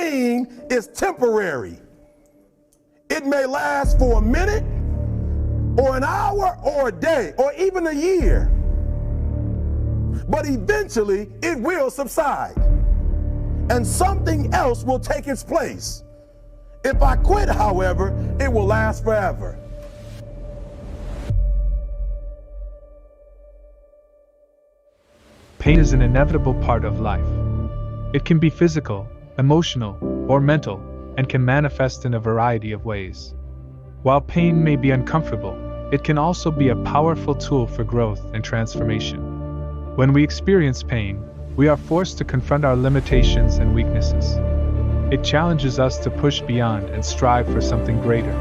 pain is temporary. It may last for a minute, or an hour, or a day, or even a year. But eventually, it will subside, and something else will take its place. If I quit, however, it will last forever. Pain is an inevitable part of life. It can be physical, emotional, or mental, and can manifest in a variety of ways. While pain may be uncomfortable, it can also be a powerful tool for growth and transformation. When we experience pain, we are forced to confront our limitations and weaknesses. It challenges us to push beyond and strive for something greater.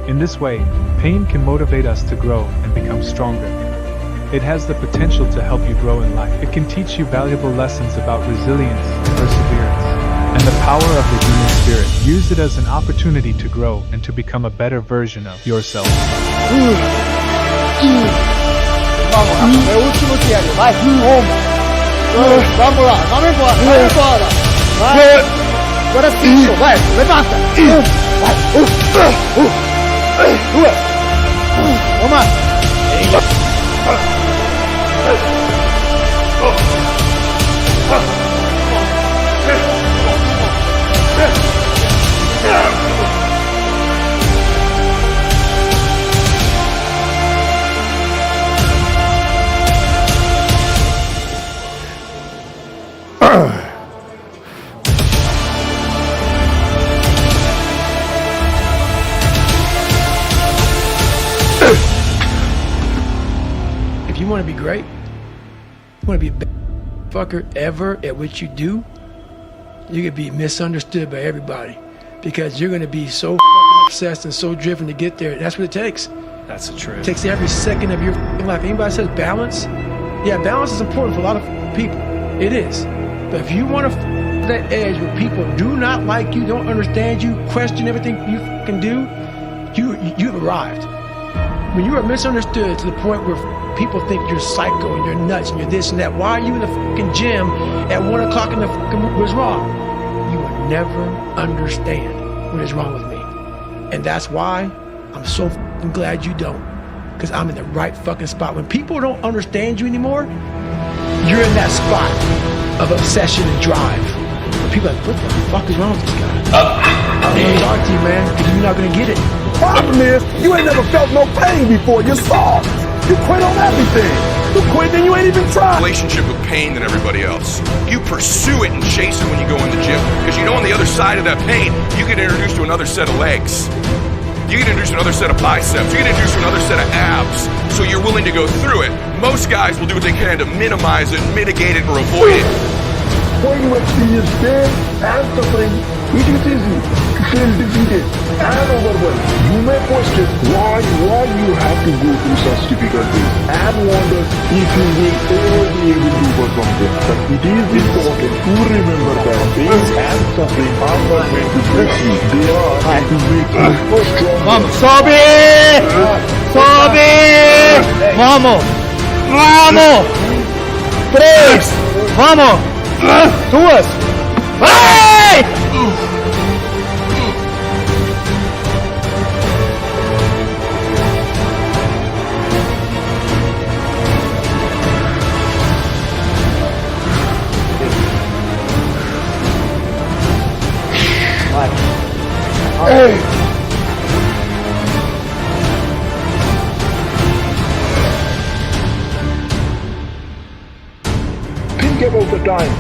In this way, pain can motivate us to grow and become stronger. It has the potential to help you grow in life. It can teach you valuable lessons about resilience, perseverance, and the power of the human spirit. Use it as an opportunity to grow and to become a better version of yourself. Vamos, é o último diário, vai, vamos lá, vamos embora, vai, agora sim, vai, levanta, vai, duas, vamos lá. If you want to be great, you want to be the best fucker ever at what you do, you're going to be misunderstood by everybody because you're going to be so obsessed and so driven to get there. That's what it takes. That's the truth. It takes every second of your life. Anybody says balance? Yeah, balance is important for a lot of people. It is. But if you want to that edge where people do not like you, don't understand you, question everything you can do, you've arrived. When you are misunderstood to the point where people think you're psycho and you're nuts and you're this and that, why are you in the fucking gym at 1 o'clock in the fucking what's wrong? You will never understand what is wrong with me. And that's why I'm so fucking glad you don't. Because I'm in the right fucking spot. When people don't understand you anymore, you're in that spot of obsession and drive. When people are like, what the fuck is wrong with this guy? I'm gonna talk to you, man, because you're not gonna get it. Problem is, you ain't never felt no pain before. You're soft. You quit on everything. You quit and you ain't even tried. Relationship with pain than everybody else. You pursue it and chase it when you go in the gym. Because you know on the other side of that pain, you get introduced to another set of legs. You get introduced to another set of biceps. You get introduced to another set of abs. So you're willing to go through it. Most guys will do what they can to minimize it, mitigate it, or avoid it. When you experience pain and suffering, it is easy to feel defeated and overwhelmed. You may question why you have to go through such difficulties and wonder if you will ever be able to overcome them. But it is important to remember that pain and suffering are not meant to break you. They are to make you stronger. Vamos, sobe! Sobe! Vamos! Vamos! 3! Vamos! 2! Vai! Hey! Think about the time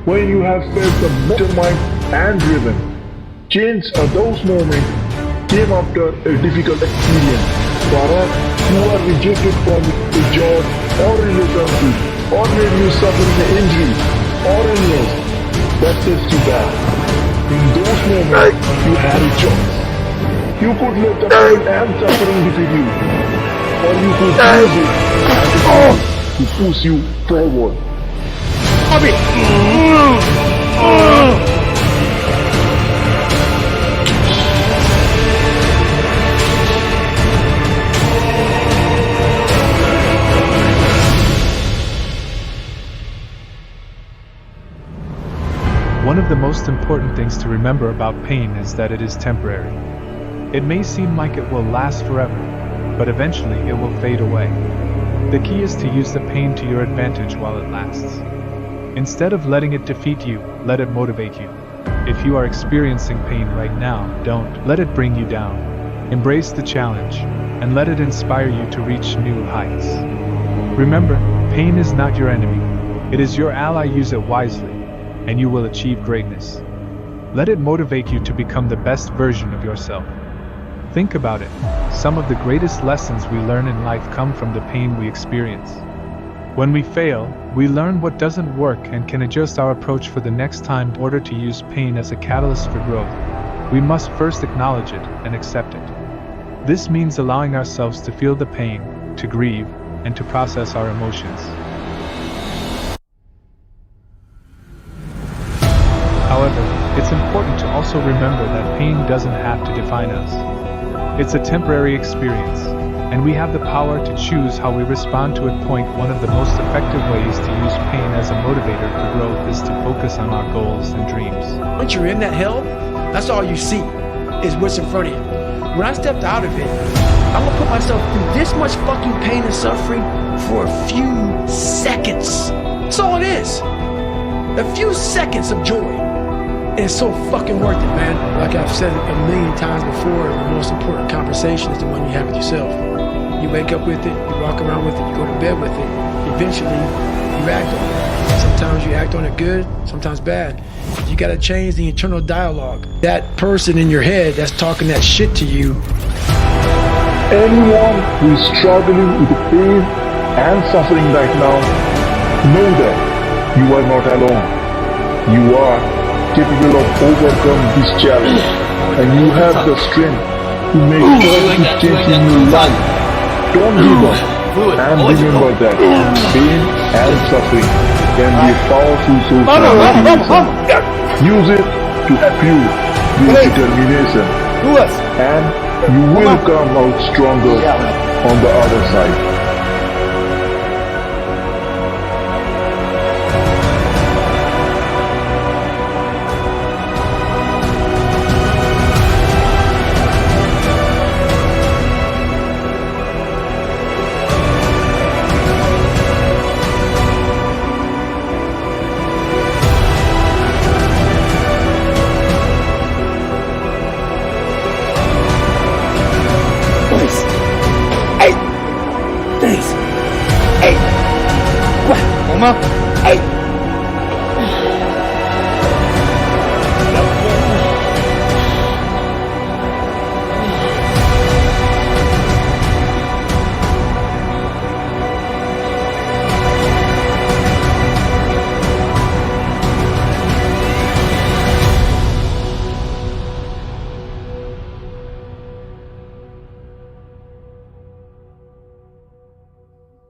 when you have felt the most determined and driven. Change of those moments came after a difficult experience. For us who are rejected from a job or relationship, or maybe you suffer an injury or illness that sets you back. In those moments, you had a choice. You could let the pain and suffering defeat you, or you could use it as a tool to push you forward. One of the most important important things to remember about pain is that it is temporary. It may seem like it will last forever, but eventually it will fade away. The key is to use the pain to your advantage while it lasts. Instead of letting it defeat you, let it motivate you. If you are experiencing pain right now, don't let it bring you down. Embrace the challenge, and let it inspire you to reach new heights. Remember, pain is not your enemy. It is your ally. Use it wisely, and you will achieve greatness. Let it motivate you to become the best version of yourself. Think about it. Some of the greatest lessons we learn in life come from the pain we experience. When we fail, we learn what doesn't work and can adjust our approach for the next time. In order to use pain as a catalyst for growth, we must first acknowledge it and accept it. This means allowing ourselves to feel the pain, to grieve, and to process our emotions. However, it's important to also remember that pain doesn't have to define us. It's a temporary experience, and we have the power to choose how we respond to it. One of the most effective ways to use pain as a motivator for growth is to focus on our goals and dreams. Once you're in that hell, that's all you see, is what's in front of you. When I stepped out of it, I'm gonna put myself through this much fucking pain and suffering for a few seconds. That's all it is. A few seconds of joy. And it's so fucking worth it, man. Like I've said a million times before, the most important conversation is the one you have with yourself. You wake up with it, you walk around with it, you go to bed with it. Eventually, you act on it. Sometimes you act on it good, sometimes bad. You gotta change the internal dialogue. That person in your head that's talking that shit to you. Anyone who is struggling with pain and suffering right now, know that you are not alone. You are capable of overcoming this challenge, and you have the strength to make positive change in your life. Don't give up, and remember that pain and suffering can be a powerful source of motivation. Use it to fuel your determination, and you will come out stronger on the other side.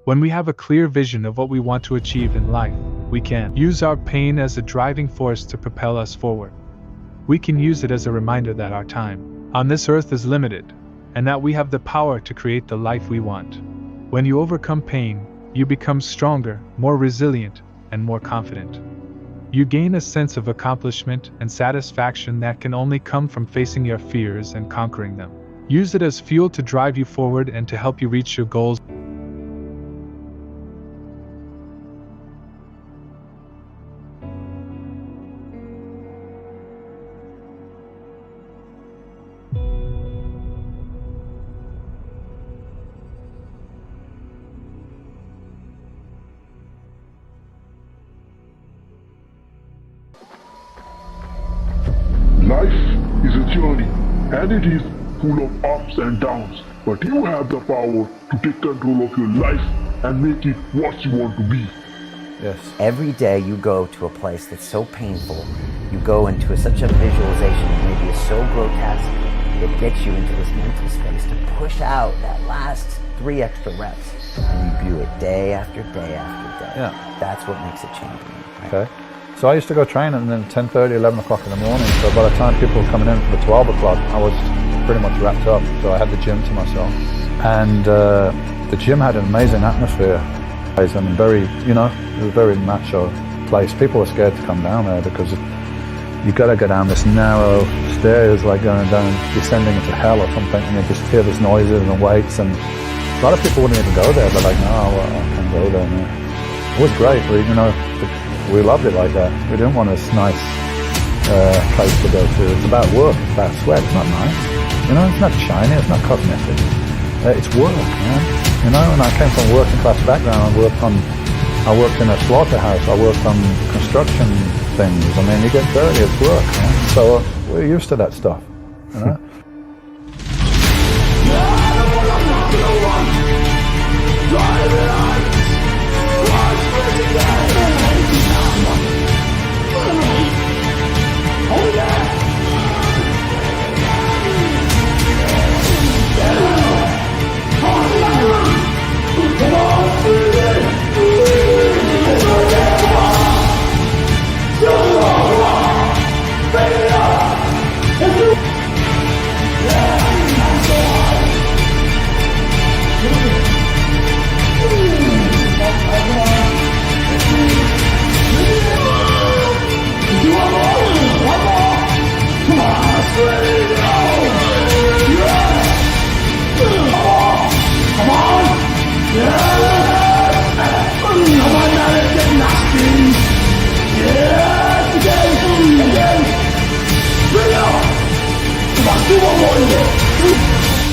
When we have a clear vision of what we want to achieve in life, we can use our pain as a driving force to propel us forward. We can use it as a reminder that our time on this earth is limited, and that we have the power to create the life we want. When you overcome pain, you become stronger, more resilient, and more confident. You gain a sense of accomplishment and satisfaction that can only come from facing your fears and conquering them. Use it as fuel to drive you forward and to help you reach your goals. Life is a journey, and it is full of ups and downs, but you have the power to take control of your life and make it what you want to be. Yes. Every day you go to a place that's so painful, you go into such a visualization that maybe is so grotesque, it gets you into this mental space to push out that last 3 extra reps, and you do it day after day after day. Yeah. That's what makes it champion. Right? Okay. So I used to go train and then 10:30, 11 o'clock in the morning. So by the time people were coming in for the 12 o'clock, I was pretty much wrapped up. So I had the gym to myself. And the gym had an amazing atmosphere. And very, it was a very macho place. People were scared to come down there because you got to go down this narrow stairs, like going down, descending into hell or something, and you just hear these noises and weights, and a lot of people wouldn't even go there. They're like, no, well, I can't go there. No. It was great. We loved it like that. We didn't want this nice place to go to. It's about work. It's about sweat. It's not nice. It's not shiny. It's not cosmetic. It's work, man. And I came from a working class background. I worked in a slaughterhouse. I worked on construction things. I mean, you get dirty. It's work, man. So we're used to that stuff.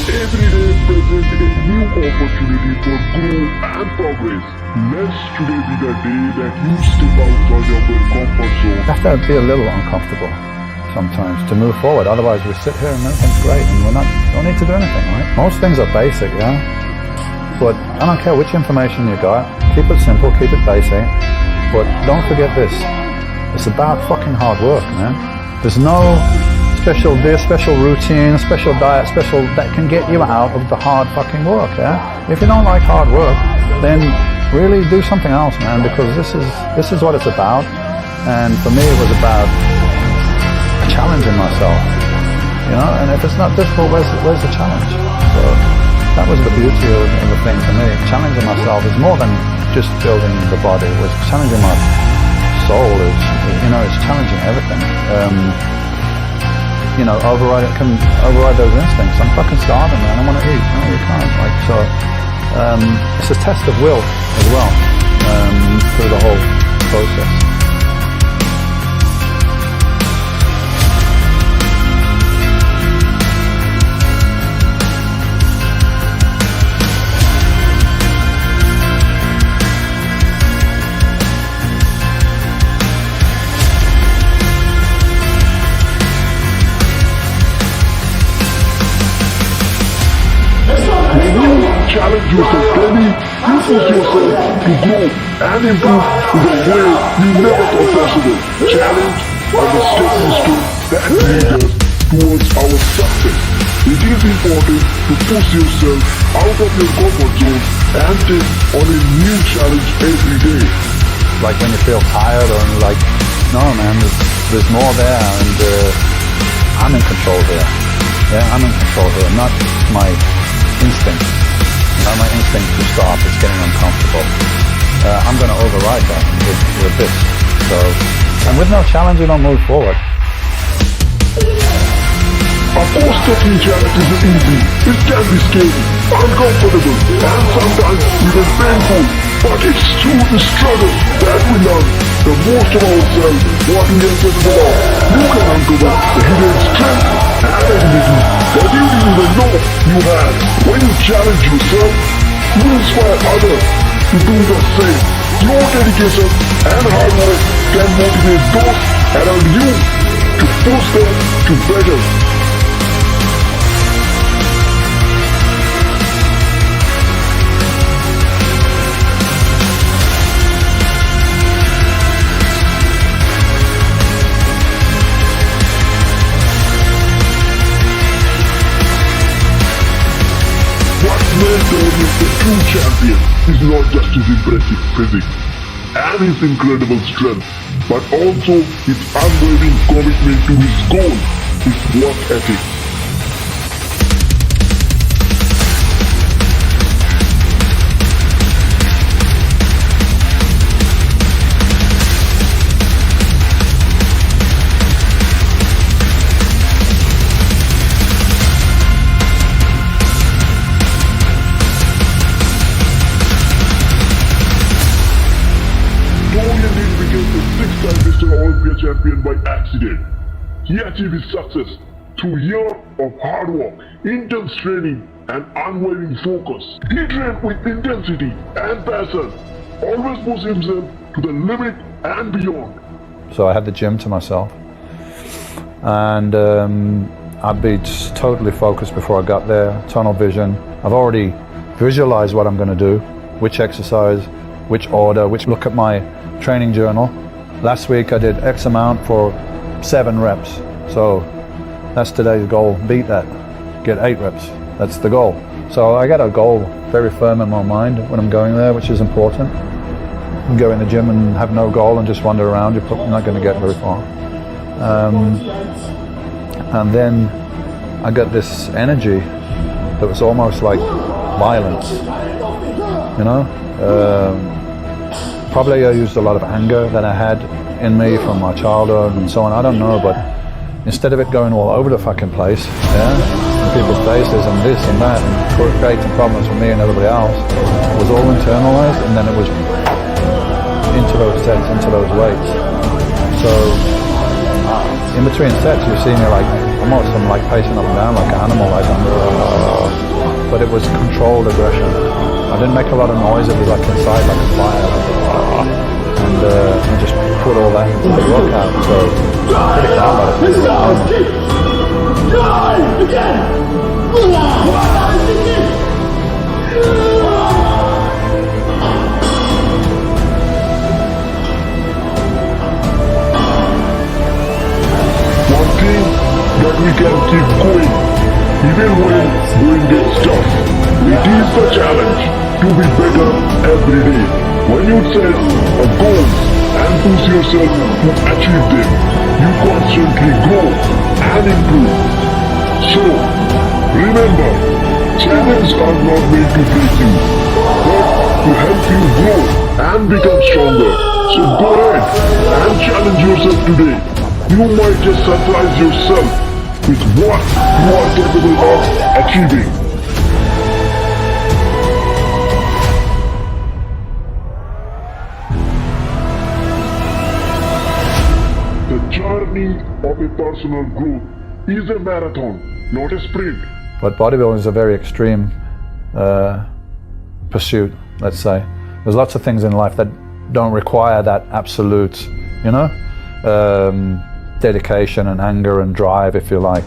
Every day presents a new opportunity for growth and progress. Let today be the day that you step outside of your comfort zone. You have to be a little uncomfortable sometimes to move forward. Otherwise, we sit here and everything's great, and don't need to do anything, right? Most things are basic, yeah. But I don't care which information you got. Keep it simple, keep it basic. But don't forget this: it's about fucking hard work, man. There's no special routine, special diet, that can get you out of the hard fucking work, yeah? If you don't like hard work, then really do something else, man, because this is what it's about. And for me, it was about challenging myself, and if it's not difficult, where's the challenge? So that was the beauty of the thing for me. Challenging myself is more than just building the body. It was challenging my soul. It's challenging everything. Override those instincts. I'm fucking starving, man. I want to eat. No, you can't. It's a test of will as well, through the whole process. Challenge yourself daily, you push yourself to grow and improve in a way you never thought possible. Challenge are the stepping stone that lead us towards our success. It is important to push yourself out of your comfort zone and take on a new challenge every day. Like when you feel tired or no man, there's more there, and I'm in control here. Yeah, I'm in control here, not my instinct. My instinct to stop is getting uncomfortable. I'm going to override that with this. So, and with no challenge, you don't move forward. A four-stepping challenge isn't easy. It can be scary, uncomfortable, and sometimes even painful. But it's through the struggle that we learn the most of ourselves, what we are capable of. You can uncover the hidden strength and abilities that you didn't even know you had. When you challenge yourself, you inspire others to do the same. Your dedication and hard work can motivate those around you to push them to better. The true champion is not just his impressive physique and his incredible strength, but also his unwavering commitment to his goal, his work ethic. He achieved his success through years of hard work, intense training, and unwavering focus. He trained with intensity and passion, always pushed himself to the limit and beyond. So I had the gym to myself, and I'd be just totally focused before I got there, tunnel vision. I've already visualized what I'm going to do, which exercise, which order, look at my training journal. Last week I did X amount for 7 reps. So that's today's goal, beat that, get 8 reps. That's the goal. So I got a goal very firm in my mind when I'm going there, which is important. You can go in the gym and have no goal and just wander around, you're probably not going to get very far. And then I got this energy that was almost like violence, you know? Probably I used a lot of anger that I had in me from my childhood and so on, I don't know, but instead of it going all over the fucking place, in people's faces and this and that, and creating problems for me and everybody else, it was all internalized, and then it was into those sets, into those weights. So in between sets you see me like, almost I'm like pacing up and down like an animal, like but it was controlled aggression. I didn't make a lot of noise, it was like inside like a fire, and I just put all that into the workout, so pretty calm about it. One thing that we can keep going, even when doing gets tough. It is a challenge to be better every day. When you set a goal and push yourself to achieve them, you constantly grow and improve. So, remember, challenges are not made to break you, but to help you grow and become stronger. So go ahead and challenge yourself today. You might just surprise yourself with what you are capable of achieving. The journey of a personal growth is a marathon, not a sprint. But bodybuilding is a very extreme pursuit, let's say. There's lots of things in life that don't require that absolute, you know, dedication and anger and drive, if you like.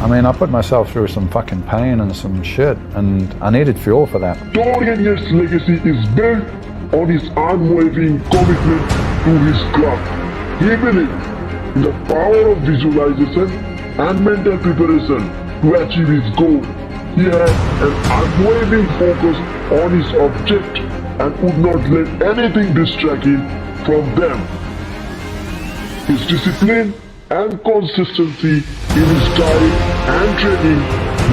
I mean, I put myself through some fucking pain and some shit, and I needed fuel for that. Dorian Yates's legacy is built on his unwavering commitment to his craft. He believed in the power of visualization and mental preparation to achieve his goal. He had an unwavering focus on his object and would not let anything distract him from them. His discipline and consistency in his diet and training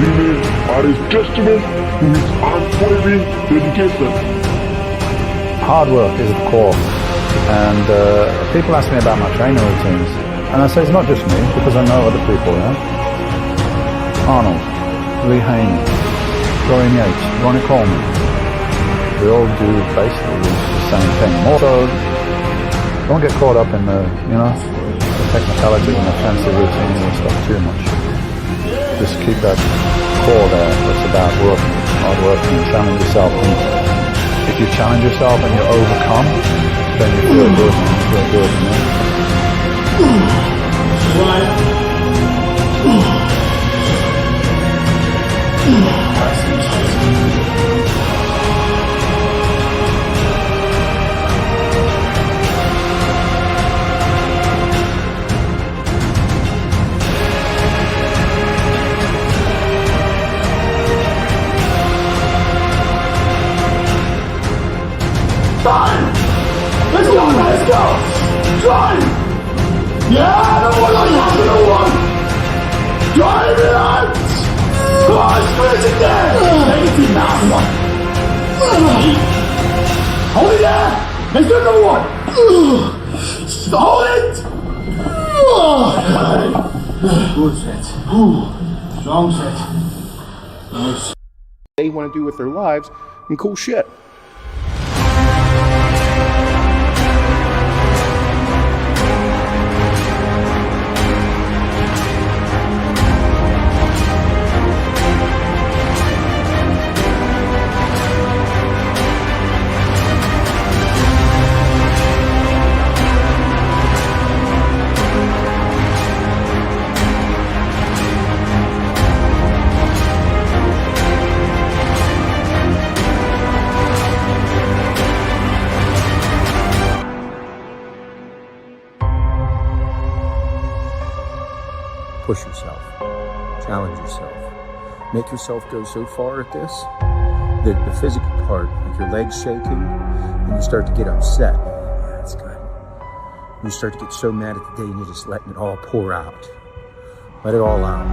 remain are a testament to his unwavering dedication. Hard work is the core, and people ask me about my training routines, and I say it's not just me, because I know other people, yeah? Arnold, Lee Haney, Dorian Yates, Ronnie Coleman, we all do basically the same thing. Also, don't get caught up in the, you know, the technicalities and the fancy routines and stuff too much. Just keep that core there. It's about working, hard working, and challenge yourself. And if you challenge yourself and you overcome, then you feel good. You feel good, you know? Time! Let's go, let's go! Drive! Yeah, I don't want to have the one! Drive it out! Come on, squeeze it there! Easy, last one! Hold it there! Let's do another one! Hold it! Good set. Strong set. Nice. They want to do with their lives and cool shit. Push yourself. Challenge yourself. Make yourself go so far at this that the physical part, like your legs shaking, and you start to get upset. That's good. You start to get so mad at the day and you're just letting it all pour out. Let it all out.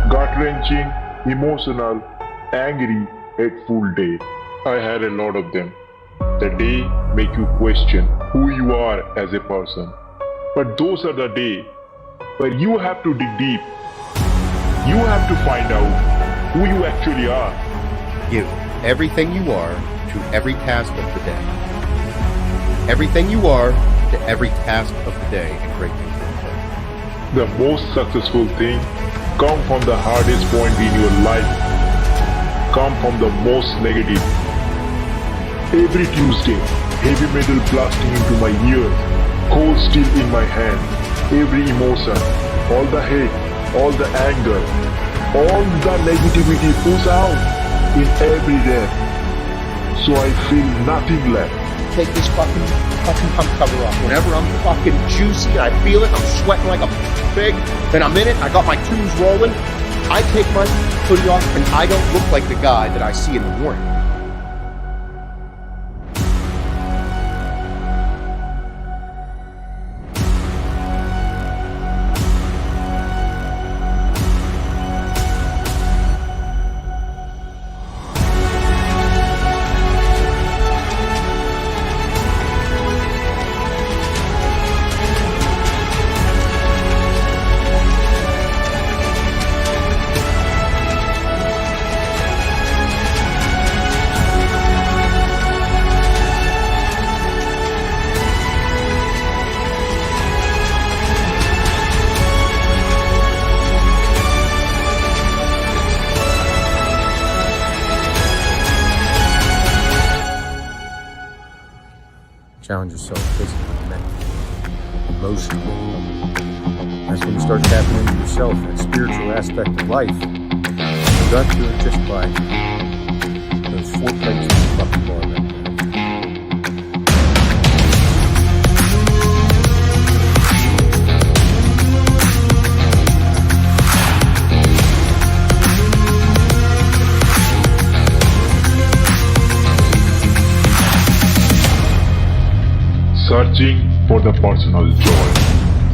Gut-wrenching, emotional, angry, hateful day. I had a lot of them. The day make you question who you are as a person. But those are the day where you have to dig deep. You have to find out who you actually are. Give everything you are to every task of the day. Everything you are to every task of the day, and great things will occur. The most successful thing come from the hardest point in your life. Come from the most negative. Every Tuesday, heavy metal blasting into my ears, cold steel in my hand. Every emotion, all the hate, all the anger, all the negativity pulls out in every breath. So I feel nothing left. Take this fucking pump cover off. Whenever I'm fucking juicy, I feel it, I'm sweating like a pig, then I'm in it, I got my tubes rolling, I take my hoodie off, and I don't look like the guy that I see in the morning. Challenge yourself physically, mentally, emotionally. That's when you start tapping into yourself, that spiritual aspect of life. You're not doing it just by those 4 plates of fucking bar right there. Searching for the personal joy.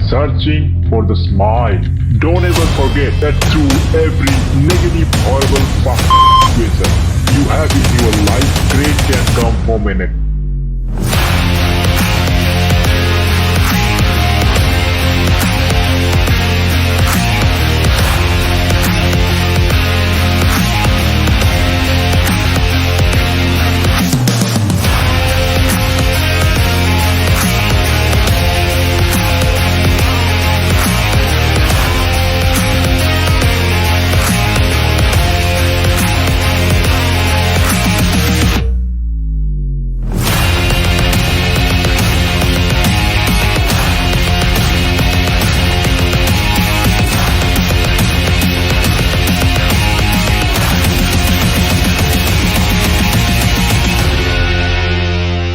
Searching for the smile. Don't ever forget that through every negative, horrible situation you have in your life, great can come from in it.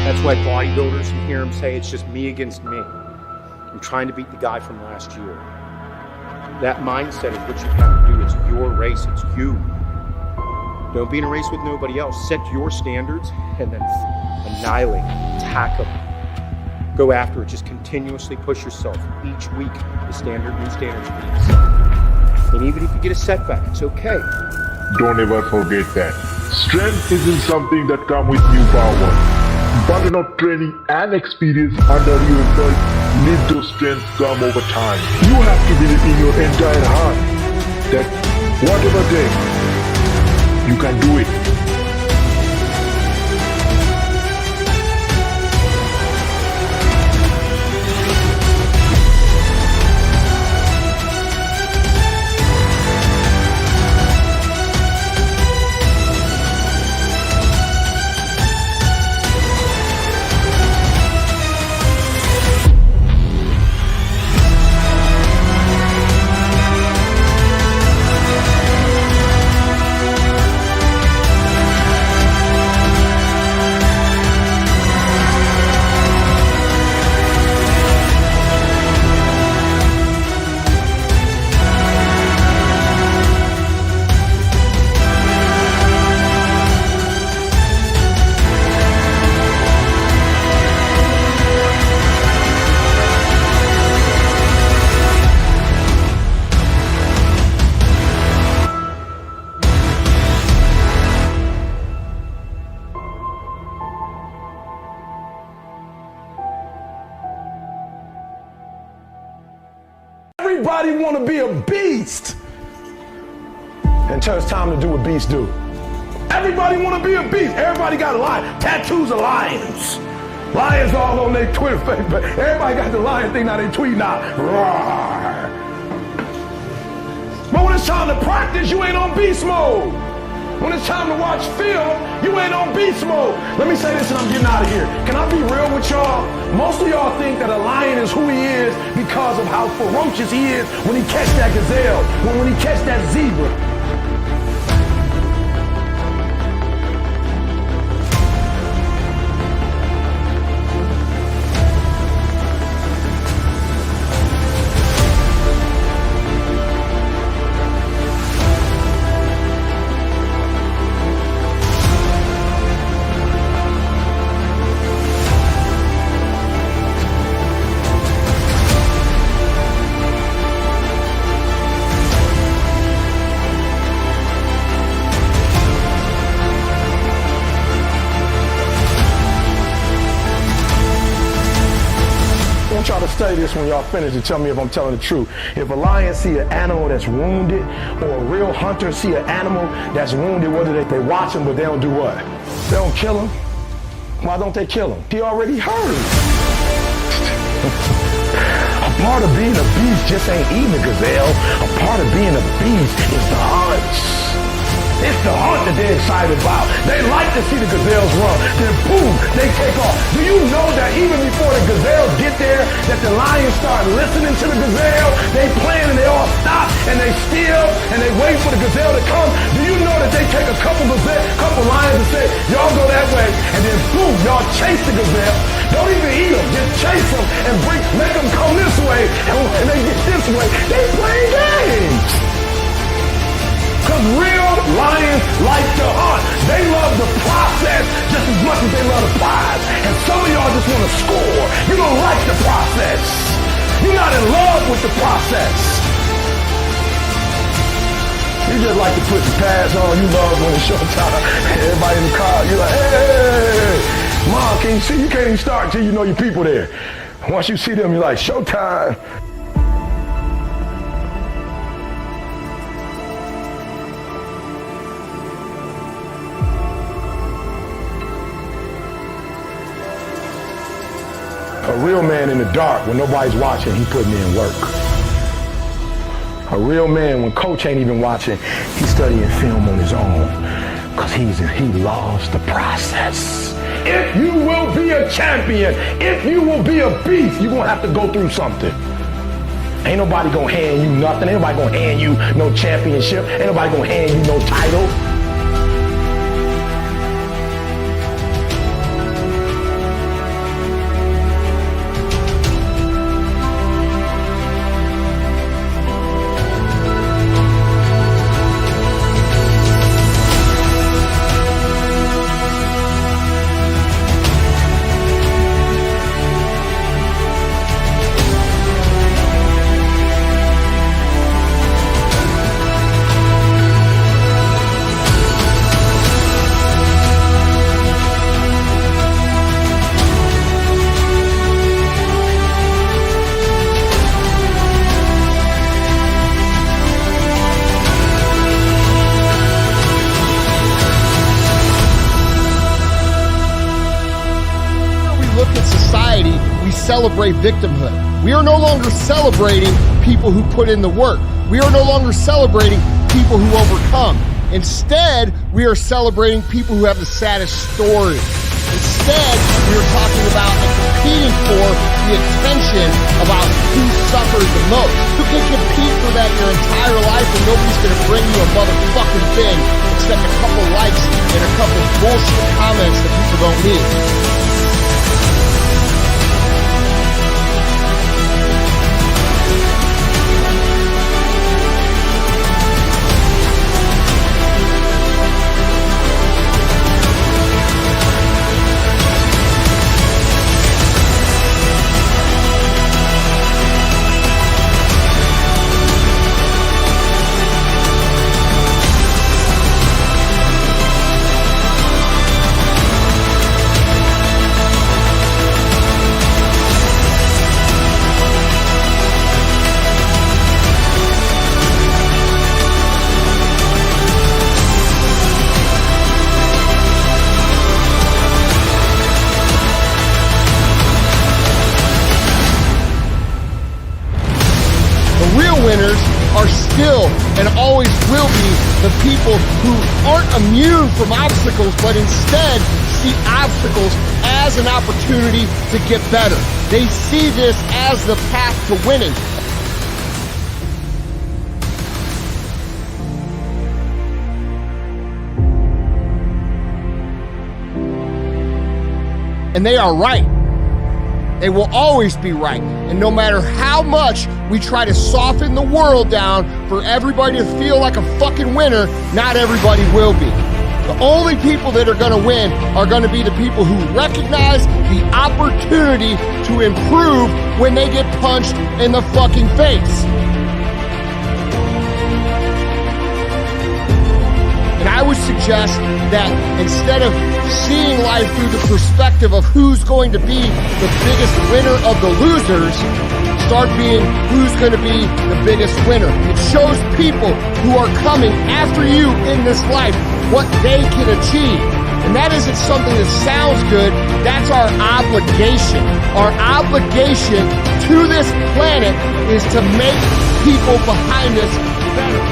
That's why bodybuilders, you hear them say, it's just me against me. I'm trying to beat the guy from last year. That mindset is what you have to do. It's your race, it's you. Don't be in a race with nobody else. Set your standards and then annihilate, attack them. Go after it, just continuously push yourself. Each week, new standards being set. And even if you get a setback, it's okay. Don't ever forget that. Strength isn't something that comes with new power. But enough training and experience under your belt, let those strengths come over time. You have to believe in your entire heart that whatever day, you can do it. Everybody want to be a beast until it's time to do what beasts do. Everybody want to be a beast. Everybody got a lion. Tattoos of lions. Lions all on their Twitter face, but everybody got the lion thing now. They tweet now. Roar. But when it's time to practice, you ain't on beast mode. When it's time to watch film, you ain't on beast mode. Let me say this and I'm getting out of here. Can I be real with y'all? Most of y'all think that a lion is who he is because of how ferocious he is when he catch that gazelle, when he catch that zebra. I want y'all to study this when y'all finish and tell me if I'm telling the truth. If a lion see an animal that's wounded, or a real hunter see an animal that's wounded, whether they watch him, but they don't do what? They don't kill him. Why don't they kill him? He already hurt. A part of being a beast just ain't eating a gazelle. A part of being a beast is the hunts. It's the hunt that they're excited about. They like to see the gazelles run. Then boom, they take off. Do you know that even before the gazelles get there, that the lions start listening to the gazelle? They plan and they all stop and they still and they wait for the gazelle to come. Do you know that they take a couple lions and say, y'all go that way, and then boom, y'all chase the gazelle. Don't even eat them, just chase them and make them come this way, and they get this way. They playing games. Because real lions like to hunt. They love the process just as much as they love the prize. And some of y'all just want to score. You don't like the process. You're not in love with the process. You just like to put the pads on. You love when it's showtime. Everybody in the car, you're like, hey, Mom, can you see? You can't even start until you know your people there. Once you see them, you're like, showtime. A real man in the dark, when nobody's watching, he putting in work. A real man, when coach ain't even watching, he's studying film on his own. Because he loves the process. If you will be a champion, if you will be a beast, you're going to have to go through something. Ain't nobody going to hand you nothing. Ain't nobody going to hand you no championship. Ain't nobody going to hand you no title. Celebrate victimhood. We are no longer celebrating people who put in the work. We are no longer celebrating people who overcome. Instead, we are celebrating people who have the saddest story. Instead, we are talking about and competing for the attention about who suffers the most. You can compete for that your entire life and nobody's going to bring you a motherfucking thing except a couple likes and a couple bullshit comments that people don't need. winners are still and always will be the people who aren't immune from obstacles, but instead see obstacles as an opportunity to get better. They see this as the path to winning. And they are right. They will always be right. And no matter how much we try to soften the world down for everybody to feel like a fucking winner, not everybody will be. The only people that are going to win are going to be the people who recognize the opportunity to improve when they get punched in the fucking face. And I would suggest that instead of seeing life through the perspective of who's going to be the biggest winner of the losers, start being who's going to be the biggest winner. It shows people who are coming after you in this life what they can achieve. And that isn't something that sounds good. That's our obligation. Our obligation to this planet is to make people behind us better.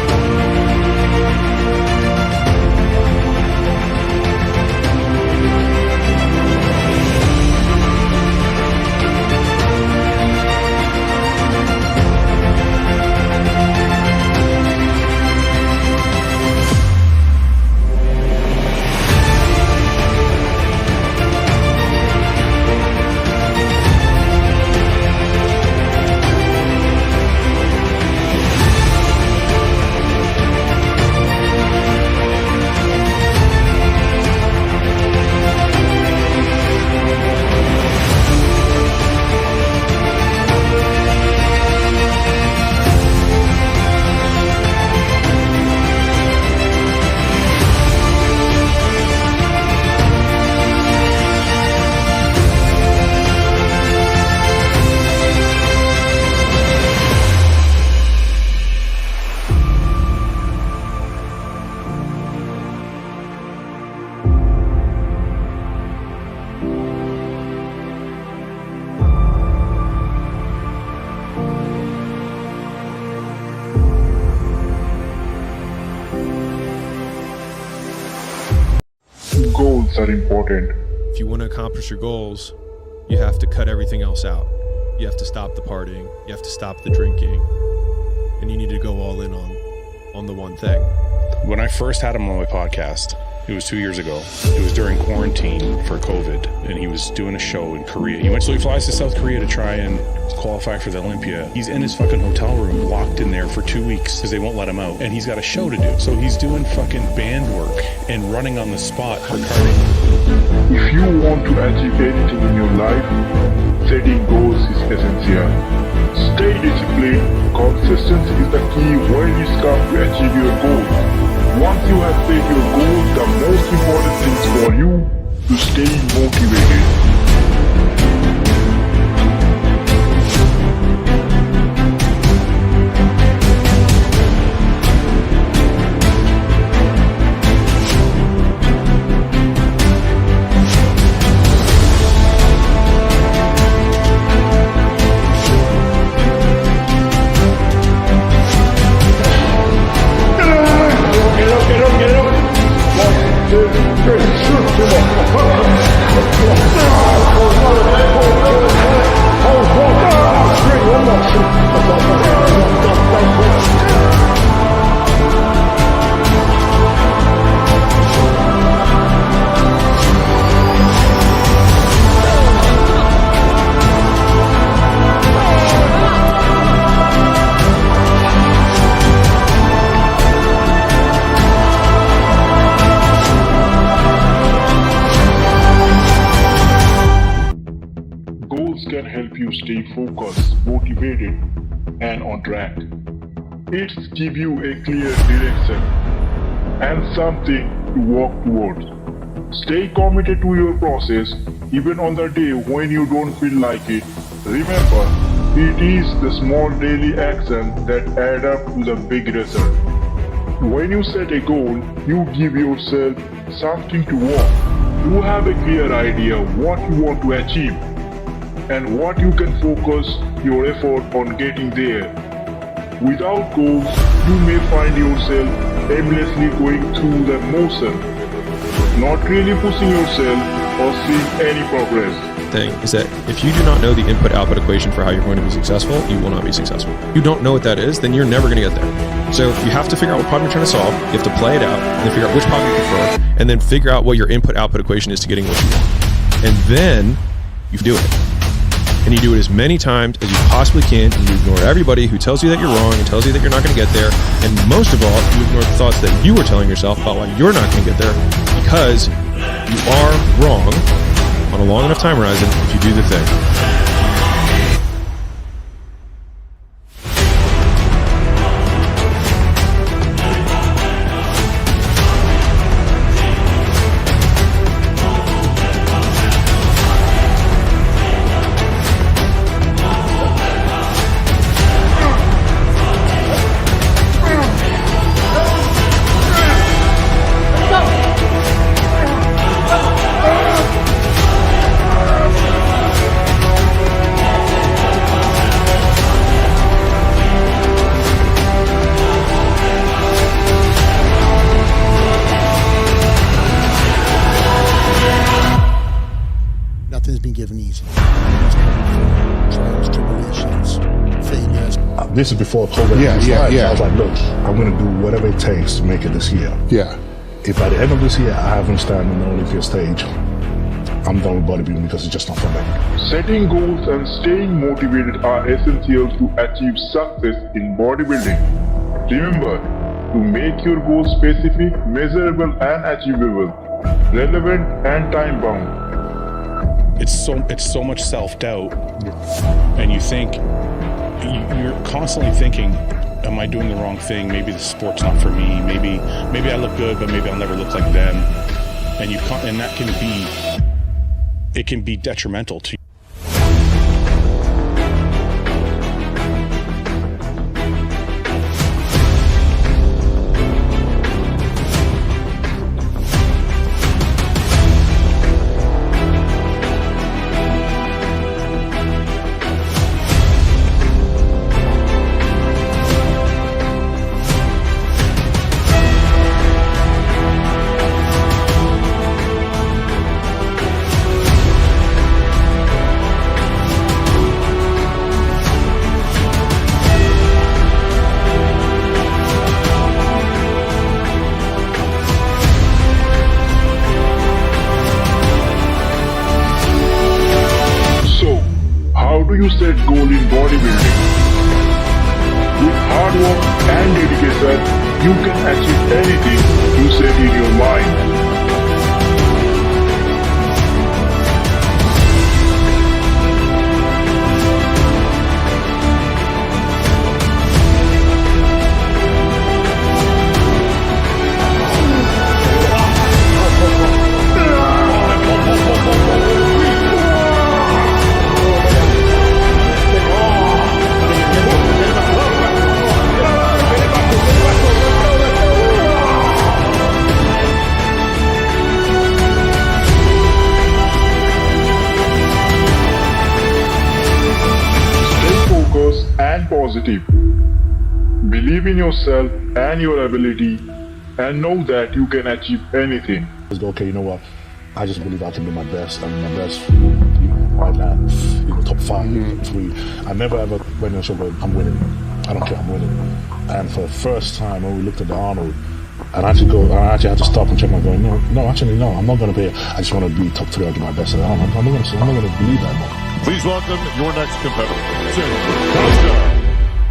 Goals are important. If you want to accomplish your goals, you have to cut everything else out. You have to stop the partying, you have to stop the drinking, and you need to go all in on the one thing. When I first had him on my podcast, it was 2 years ago. It was during quarantine for COVID, and he was doing a show in Korea. So he flies to South Korea to try and qualify for the Olympia. He's in his fucking hotel room, locked in there for 2 weeks because they won't let him out, and he's got a show to do. So he's doing fucking band work and running on the spot for cardio. If you want to achieve anything in your life, setting goals is essential. Stay disciplined. Consistency is the key when it's come to achieve your goals. Once you have set your goals, the most important thing is for you to stay motivated. Can help you stay focused, motivated, and on track. It gives you a clear direction and something to walk towards. Stay committed to your process even on the day when you don't feel like it. Remember, it is the small daily action that add up to the big result. When you set a goal, you give yourself something to walk. You have a clear idea what you want to achieve and what you can focus your effort on getting there. Without goals, you may find yourself aimlessly going through the motion, not really pushing yourself or seeing any progress. Thing is that if you do not know the input-output equation for how you're going to be successful, you will not be successful. If you don't know what that is, then you're never going to get there. So you have to figure out what problem you're trying to solve, you have to play it out, and then figure out which problem you prefer, and then figure out what your input-output equation is to getting what you want. And then you do it. And you do it as many times as you possibly can, and you ignore everybody who tells you that you're wrong and tells you that you're not going to get there. And most of all, you ignore the thoughts that you were telling yourself about why you're not going to get there, because you are wrong on a long enough time horizon if you do the thing. Nothing's been given easy. Trials, tribulations, failures. This is before COVID. I was like, look, I'm going to do whatever it takes to make it this year. Yeah. If at the end of this year I haven't stand on the Olympia stage, I'm done with bodybuilding because it's just not for me. Setting goals and staying motivated are essential to achieve success in bodybuilding. Remember to make your goals specific, measurable and achievable, relevant and time-bound. It's so much self-doubt, and you think you're constantly thinking, am I doing the wrong thing? Maybe the sport's not for me. Maybe I look good, but maybe I'll never look like them. And that can be detrimental to you. You set goal in bodybuilding. With hard work and dedication, you can achieve anything you set in your mind. And positive. Believe in yourself and your ability and know that you can achieve anything. Okay, you know what? I just believe I can do my best and my best, right now, top 5, 3. I never ever went in a show where I'm winning. I don't care, I'm winning. And for the first time when we looked at the Arnold, and I actually had to stop and check my going, no, I'm not going to be, I just want to be top 3, I'll do my best. I'm not going to believe that more. Please welcome your next competitor.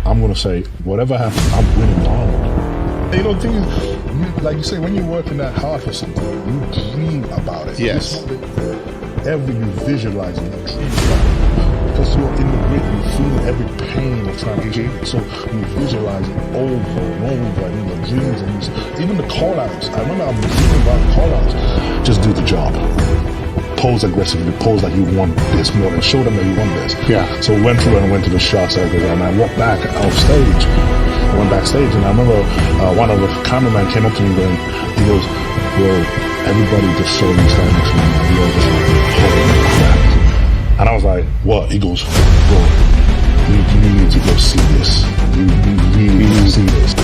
I'm going to say, whatever happens, I'm winning the Arnold. You know, the thing is, like you say, when you're working that hard for something, you dream about it. Yes. You visualize it, you dream about it. Because you're in the grid, you feel every pain of trying to achieve it. So you visualize it over and over and in your dreams. And even the call-outs. I remember I was dreaming about the call-outs. Just do the job. Pose aggressively, pose like you want this more than show them that you want this. Yeah. So we went through and went to the shot circle and I walked back off stage. I went backstage and I remember one of the cameramen came up to me going, he goes, yo, everybody just saw you standing next to me and you're just like, holy crap. And I was like, what? He goes, bro, We need to go see this. We really need to see this.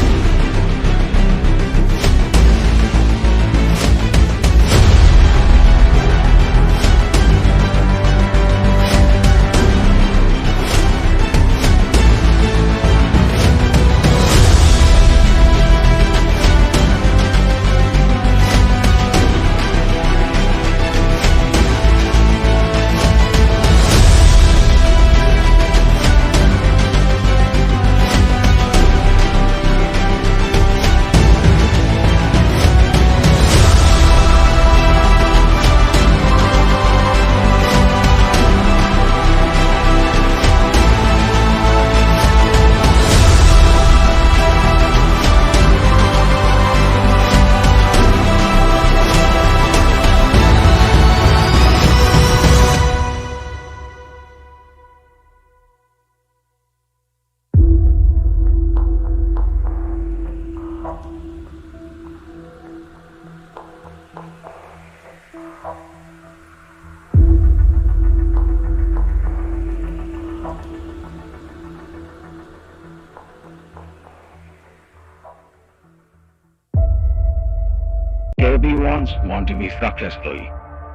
Everyone wants to be successful,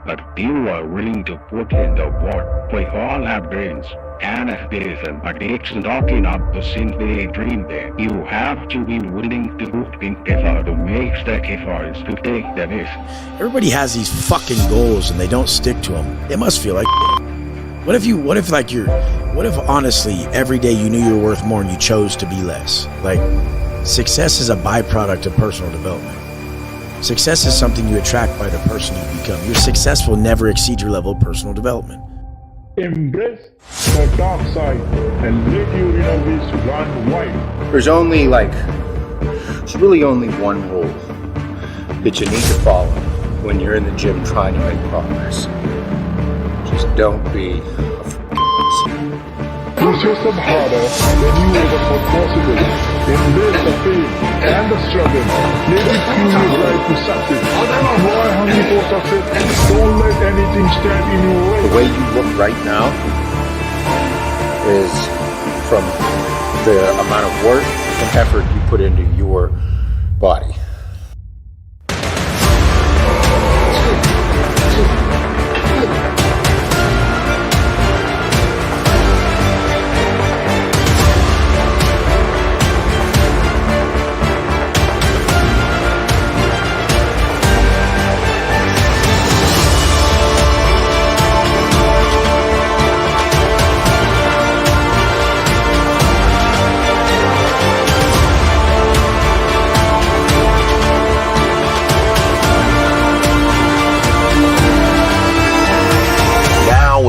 but you are willing to put in the work. We all have dreams and aspirations, but it's not enough to simply dream them. You have to be willing to put in effort, to make sacrifices, to take the risk. Everybody has these fucking goals and they don't stick to them. It must feel like what if honestly every day you knew you were worth more and you chose to be less? Like, success is a byproduct of personal development. Success is something you attract by the person you become. Your success will never exceed your level of personal development. Embrace the dark side and let your inner beast run wild. There's really only one rule that you need to follow when you're in the gym trying to make progress. Just don't be push yourself harder than you ever thought possible. Embrace the pain and the struggle. Let it fuel your drive to success. You are hungry for success. Don't let anything stand in your way. The way you look right now is from the amount of work and effort you put into your body.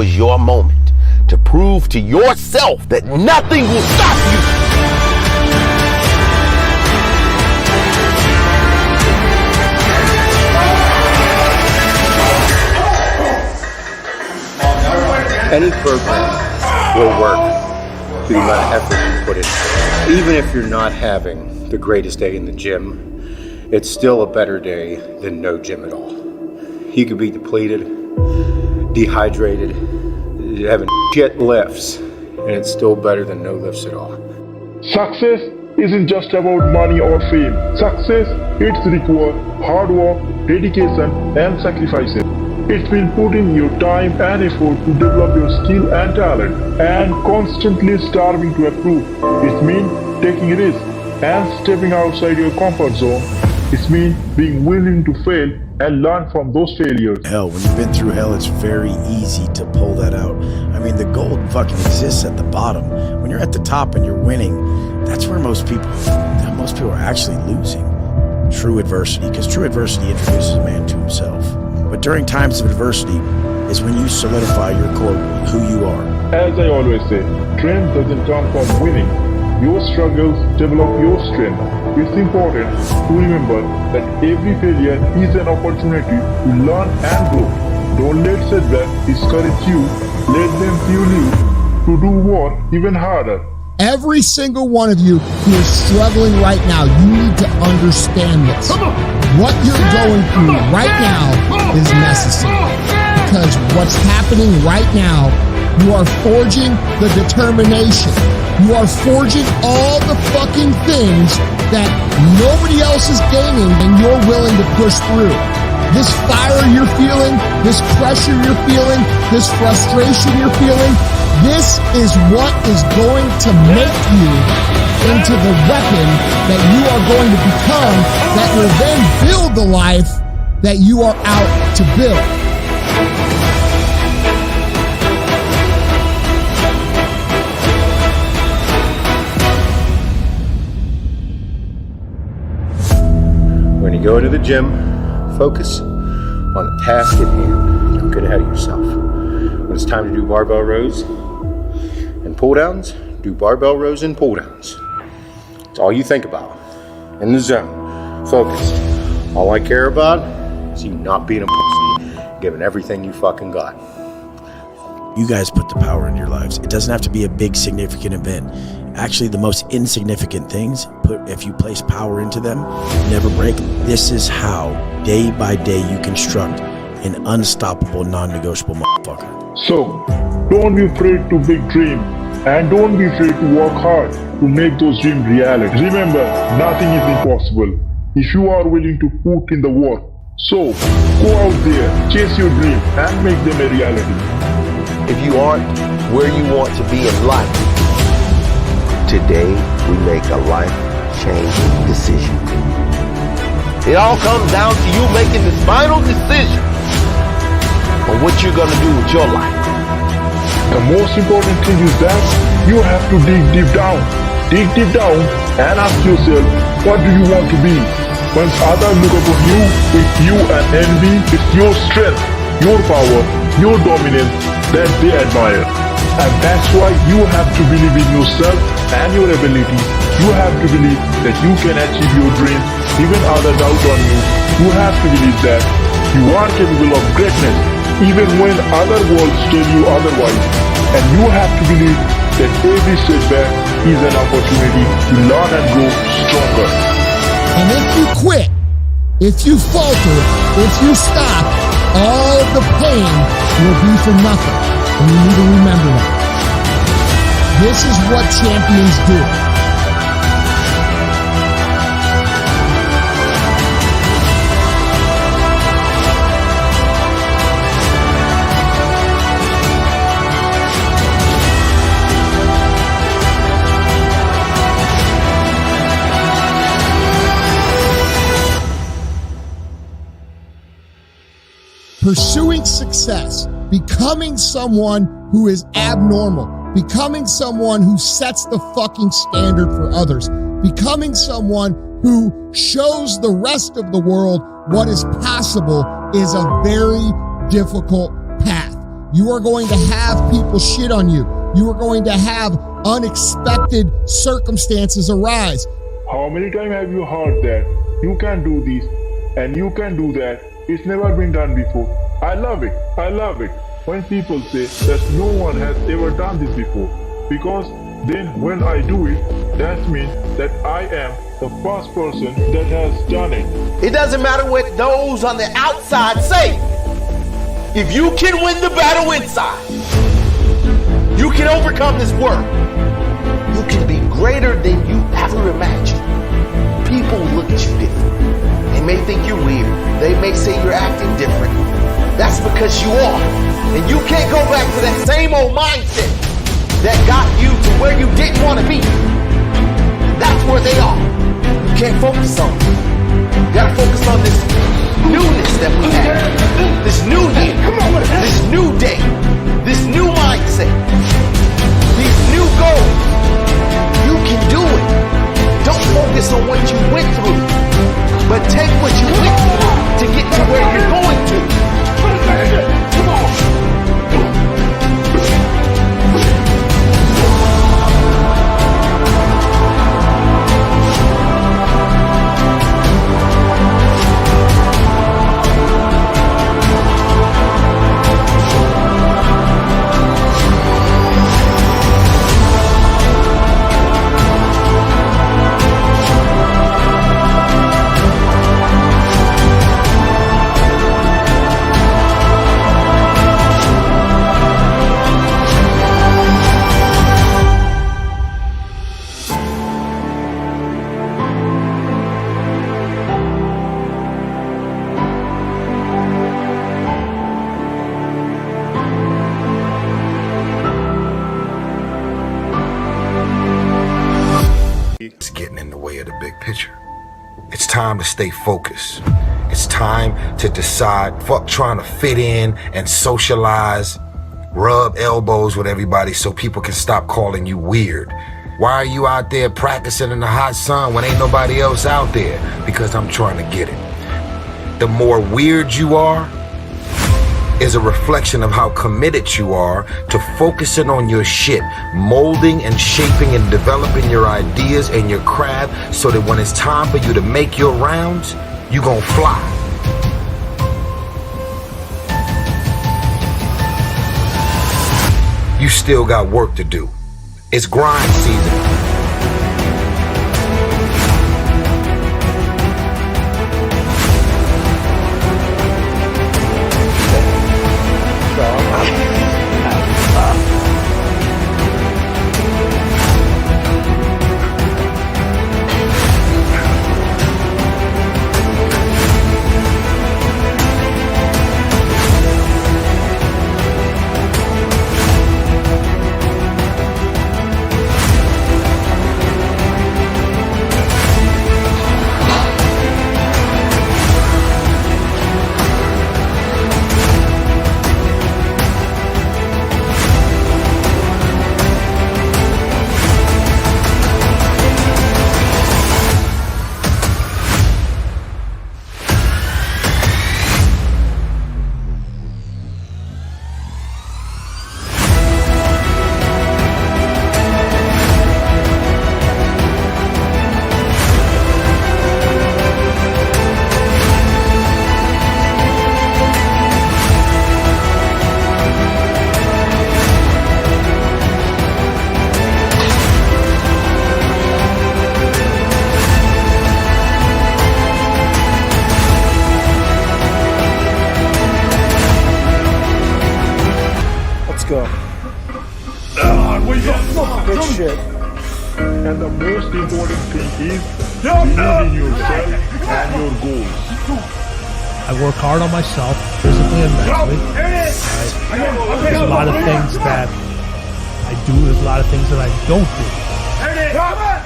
Is your moment to prove to yourself that nothing will stop you. Any program will work through the amount of effort you put in. Even if you're not having the greatest day in the gym, it's still a better day than no gym at all. You could be depleted, dehydrated, having shit lifts, and it's still better than no lifts at all. Success isn't just about money or fame. Success, it's require hard work, dedication, and sacrifices. It's been putting your time and effort to develop your skill and talent, and constantly striving to improve. It means taking risks and stepping outside your comfort zone. It means being willing to fail and learn from those failures. Hell, when you've been through hell, it's very easy to pull that out. I mean, the gold fucking exists at the bottom. When you're at the top and you're winning, that's where most people are actually losing. True adversity, because true adversity introduces a man to himself. But during times of adversity is when you solidify your core, who you are. As I always say, strength doesn't come from winning. Your struggles develop your strength. It's important to remember that every failure is an opportunity to learn and grow. Don't let setbacks discourage you. Let them fuel you to do work even harder. Every single one of you who is struggling right now, you need to understand this. What you're going through right now is necessary. Because what's happening right now You are forging the determination. You are forging all the fucking things that nobody else is gaining and you're willing to push through. This fire you're feeling, this pressure you're feeling, this frustration you're feeling, this is what is going to make you into the weapon that you are going to become that will then build the life that you are out to build. When you go into the gym, focus on the task at hand. Don't get ahead of yourself. When it's time to do barbell rows and pull downs, do barbell rows and pull downs. It's all you think about. In the zone, focused. All I care about is you not being a pussy, giving everything you fucking got. You guys put the power in your lives. It doesn't have to be a big significant event. Actually, the most insignificant things, if you place power into them, never break. This is how, day by day, you construct an unstoppable, non-negotiable motherfucker. So, don't be afraid to big dream, and don't be afraid to work hard to make those dreams reality. Remember, nothing is impossible if you are willing to put in the work. So, go out there, chase your dream, and make them a reality. If you aren't where you want to be in life, today we make a life-changing decision. It all comes down to you making this final decision on what you're going to do with your life. The most important thing is that you have to dig deep down. Dig deep down and ask yourself, what do you want to be? Once others look upon you with you and envy, it's your strength, your power, your dominance that they admire. And that's why you have to believe in yourself and your ability. You have to believe that you can achieve your dreams, even others doubt on you. You have to believe that you are capable of greatness, even when other worlds tell you otherwise. And you have to believe that every setback is an opportunity to learn and grow stronger. And if you quit, if you falter, if you stop, all the pain will be for nothing. And you need to remember that. This is what champions do. Pursuing success, becoming someone who is abnormal, becoming someone who sets the fucking standard for others, becoming someone who shows the rest of the world what is possible is a very difficult path. You are going to have people shit on you. You are going to have unexpected circumstances arise. How many times have you heard that you can do this and you can do that? It's never been done before. I love it. I love it when people say that no one has ever done this before. Because then when I do it, that means that I am the first person that has done it. It doesn't matter what those on the outside say. If you can win the battle inside, you can overcome this world. You can be greater than you ever imagined. People will look at you different. They may think you're weird. They may say you're acting different. That's because you are. And you can't go back to that same old mindset that got you to where you didn't want to be. That's where they are. You can't focus on it. You gotta focus on this newness that we have. This new year. This new day. This new mindset. These new goals. You can do it. Don't focus on what you went through, but take what you went through to get to where you're going to. Come on. It's time to stay focused. It's time to decide, fuck trying to fit in and socialize, rub elbows with everybody so people can stop calling you weird. Why are you out there practicing in the hot sun when ain't nobody else out there? Because I'm trying to get it. The more weird you are is a reflection of how committed you are to focusing on your shit, molding and shaping and developing your ideas and your craft so that when it's time for you to make your rounds, you gon' fly. You still got work to do. It's grind season. Go. Good shit. And the most important thing is believe in yourself and your goals. I work hard on myself, physically and mentally. Right? There's a lot of things that I do, there's a lot of things that I don't do.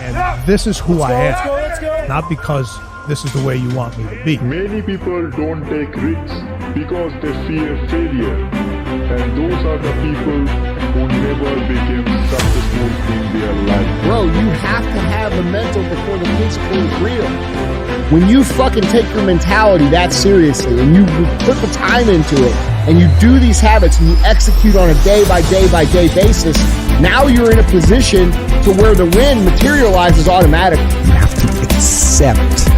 And this is who I am. Not because this is the way you want me to be. Many people don't take risks because they fear failure. And those are the people who never became successful in their life. Bro, you have to have the mental before the physical is real. When you fucking take your mentality that seriously and you put the time into it and you do these habits and you execute on a day by day basis, now you're in a position to where the win materializes automatically. You have to accept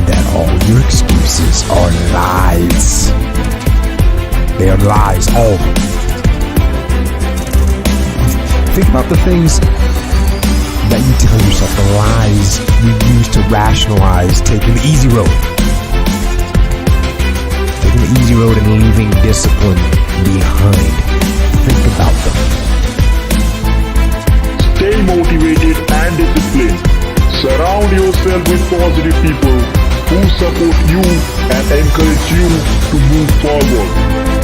that all your excuses are lies. They are lies, all of them. Think about the things that you tell yourself, the lies you use to rationalize taking the easy road. Taking the easy road and leaving discipline behind. Think about them. Stay motivated and disciplined. Surround yourself with positive people who support you and encourage you to move forward.